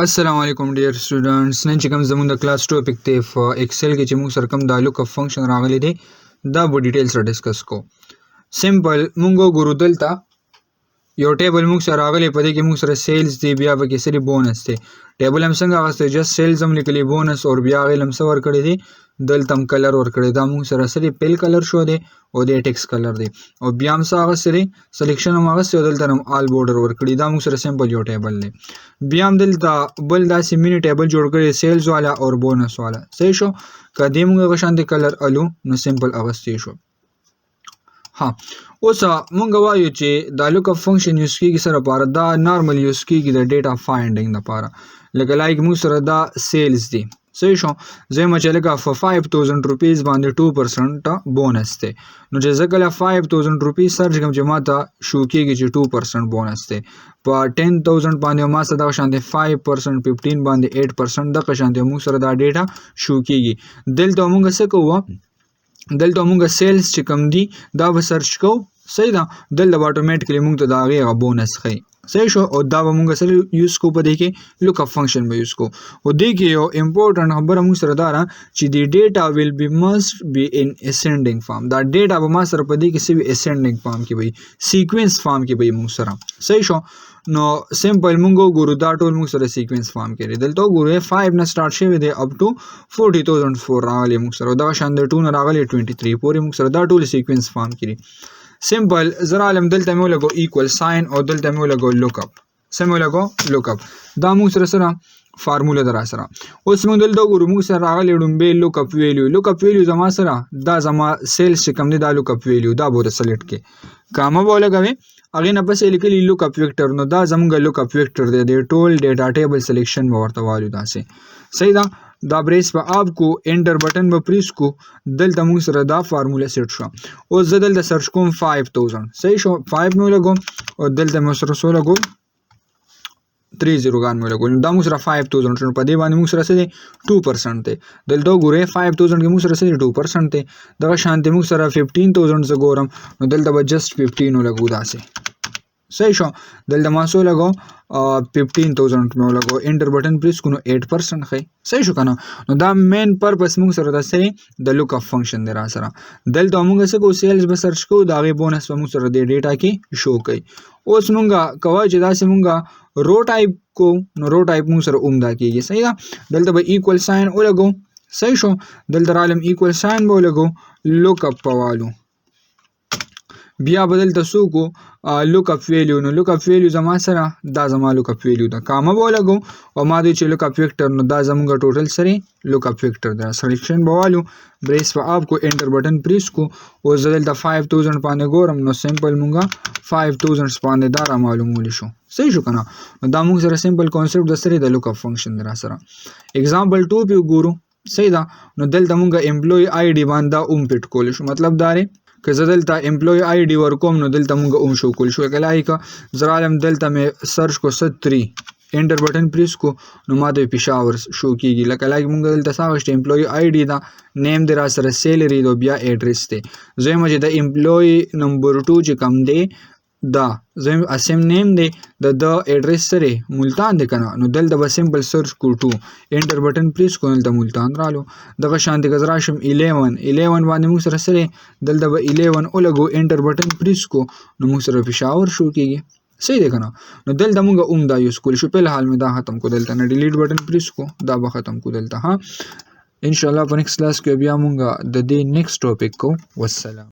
अस्सलाम वालेकुम dear students none چې کوم زموږ د کلاس ټاپک ته په ایکسل کې چې موږ سره کوم د لوک اپ فنکشن راغلی دی دا به ډیټیل سره ډیسکس کو سمپل موږ ګورو دلته یو ټیبل موږ سره راغلی په دې کې موږ سره سیلز دی بیا به کې سری بونس دی ټیبل هم څنګه غاسته جست سیلز هم لیکلی بونس او بیا غل هم څور کړی دی دلته هم کلر ور کړی دا موږ سره سری پیل کلر شو دی او د ټیکس کلر دی او بیا هم څنګه سری سلیکشن هم غاسته دلته هم آل بورډر ور کړی دا موږ سره سمپل یو ټیبل دی بیا هم دلته بل داسې مینی ټیبل جوړ کړی سیلز والا او بونس والا صحیح شو کدی موږ غشان د کلر الو نو سمپل اغستی شو ها اوس مونږ وایو چې د لوک اپ فنکشن یوز کیږي سره لپاره دا نارمل یوز کیږي د ډیټا فایندینګ لپاره لکه لایک موږ سره دا سیلز دی صحیح شو زما چې لکه 5000 روپیز باندې 2% بونس دی نو چې زه کله 5000 روپیز سرچ کوم چې ماته شو کیږي چې 2% بونس دی په 10000 باندې ما سره دا شانته 5% 15 باندې 8% د شانته موږ سره دا ډیټا شو کیږي دلته موږ څه کوو دلته موږ سیلز چې کم دي دا به سرچ کو صحیح ده دلته اتوماتیکلی موږ ته دا غي بونس خي صحیح شو او دا به موږ سره یوز کو په دې کې لوک اپ فنکشن به یوز کو او دې کې یو امپورټنت خبره موږ سره دا چې دی ډیټا ویل بی مست بی ان اسندینګ فارم دا ډیټا به ما سره په دې کې سوي اسندینګ فارم کې وي سیکوینس فارم کې وي موږ سره صحیح شو نو سمپل مونږ ګورو دا ټول موږ سره سیکوینس فارم کې دلته ګورو 5 نه سٹارټ شوی دی اپ ټو 40004 راغلی موږ سره دا شان د 2 نه راغلی 23 پورې موږ سره دا ټول سیکوینس فارم کې سمپل زرا علم دلته مو لګو ایکوال ساين او دلته مو لګو لوک اپ سم لګو لوک اپ دا موږ سره فارموله در سره اوس موږ دلته ګورو موږ سره راغلی ډومبه لوک اپ ویلیو زما سره دا زما سیلز چې کوم دی دا لوک اپ ویلیو دا به سلیکټ کې کامه بوله کوي اغه نه پس لیکلی لوک اپ ویکټر نو دا زموږ لوک اپ ویکټر دی د ټول ډیټا ټیبل سلیکشن ورته والو داسې صحیح دا بریس په اپ کو انټر بٹن په پریس کو دلته موږ سره دا فارموله سیټ شو او زدل د سرچ کوم 5000 صحیح شو 5 مو لګو او دلته مو سره سو لګو 30 غان مو لګو دا موږ سره 5000 په دې باندې موږ سره 2% دی دلته ګوره 5000 کې موږ سره 2% دی دا شانته موږ سره 15000 زګورم نو دلته به جست 15 لګو داسې صحیح شو دلته ما سو لګو 15000 مو لګو انټر بٹن پریس کو نو 8% خي صحیح شو کنه نو دا مین پرپس موږ سره د سری د لوک اپ فنکشن دی را سره دلته موږ څه کو سیلز به سرچ کو دا غي بونس موږ سره د ډیټا کې شو کوي اوس موږ کوي چې دا سه موږ رو ټایپ کو نو رو ټایپ موږ سره اومدا کیږي صحیح ده دلته به ایکوال ساين ولګو صحیح شو دلته عالم ایکوال ساين ولګو لوک اپ پوالو بیا بدل تاسو کو لوک اپ ویلیو نو لوک اپ ویلیو زما سره دا زما لوک اپ ویلیو دا کامه بولګو او ما دې چې لوک اپ ویکټر نو دا زموږ ټوټل سره لوک اپ ویکټر دا سلیکشن بوالو بریس په اپ کو انټر بٹن پریس کو او زدل د 5000 باندې ګورم نو سمپل مونږه 5000 باندې دا را معلومول شو صحیح شو کنه نو دا موږ سره سمپل کانسپټ د سره د لوک اپ فنکشن در سره اگزامپل 2 په ګورو صحیح دا نو دلته مونږه امپلوي آی ډی باندې پټ کول شو مطلب دا که زه دلته امپلوي آی ډی ورکوم نو دلته مونږ شو کول شو کلایک زرالم دلته مې سرچ کو 3 انټر بٹن پریس کو نو ماته پېښور شو کیږي لکه لایک مونږ دلته ساوشت امپلوي آی ډی دا نیم در سره سیلری دو بیا ایډریس دی زه مې د امپلوي نمبر 2 چې کم دی دا زم اسیم نیم دی د ایډریس سره ملتان دی کنه نو دلته به سمپل سرچ کو 2 انټر بٹن پریس کو دلته ملتان رالو دغه شانتي گزراشم 11 باندې موږ سره دلته به 11 ولګو انټر بٹن پریس کو نو موږ سره پېښور شو کیږي صحیح ده کنه نو دلته موږ دا یوز کول شو په حال مې دا ختم کو دلته نه ډیلیټ بٹن پریس کو دا به ختم کو دلته ها ان شاء الله په نیکست کلاس کې بیا موږ د دې نیکست ټاپک کو والسلام